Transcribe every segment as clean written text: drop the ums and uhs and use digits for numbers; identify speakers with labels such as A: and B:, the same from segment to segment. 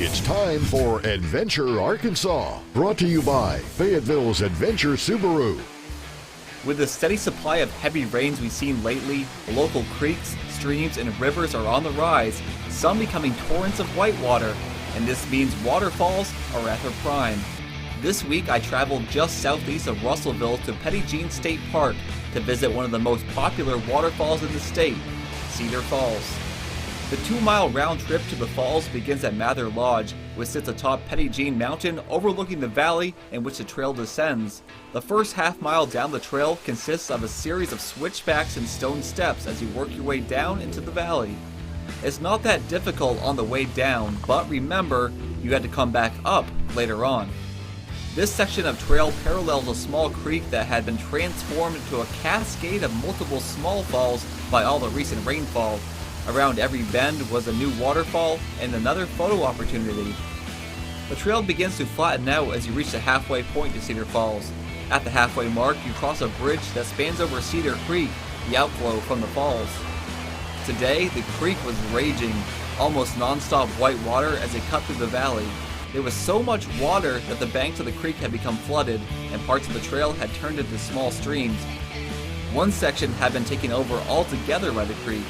A: It's time for Adventure Arkansas, brought to you by Fayetteville's Adventure Subaru.
B: With the steady supply of heavy rains we've seen lately, local creeks, streams, and rivers are on the rise, some becoming torrents of whitewater, and this means waterfalls are at their prime. This week I traveled just southeast of Russellville to Petit Jean State Park to visit one of the most popular waterfalls in the state, Cedar Falls. The 2-mile round trip to the falls begins at Mather Lodge, which sits atop Petit Jean Mountain overlooking the valley in which the trail descends. The first half-mile down the trail consists of a series of switchbacks and stone steps as you work your way down into the valley. It's not that difficult on the way down, but remember, you had to come back up later on. This section of trail parallels a small creek that had been transformed into a cascade of multiple small falls by all the recent rainfall. Around every bend was a new waterfall and another photo opportunity. The trail begins to flatten out as you reach the halfway point to Cedar Falls. At the halfway mark, you cross a bridge that spans over Cedar Creek, the outflow from the falls. Today, the creek was raging, almost non-stop white water as it cut through the valley. There was so much water that the banks of the creek had become flooded and parts of the trail had turned into small streams. One section had been taken over altogether by the creek.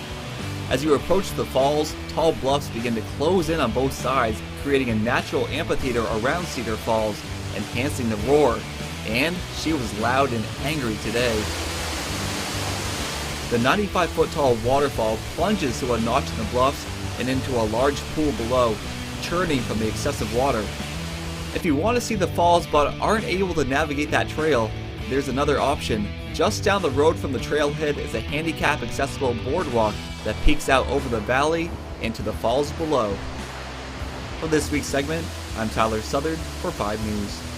B: As you approach the falls, tall bluffs begin to close in on both sides, creating a natural amphitheater around Cedar Falls, enhancing the roar. And she was loud and angry today. The 95-foot tall waterfall plunges through a notch in the bluffs and into a large pool below, churning from the excessive water. If you want to see the falls but aren't able to navigate that trail, there's another option. Just down the road from the trailhead is a handicap-accessible boardwalk that peeks out over the valley into the falls below. For this week's segment, I'm Tyler Southard for 5 News.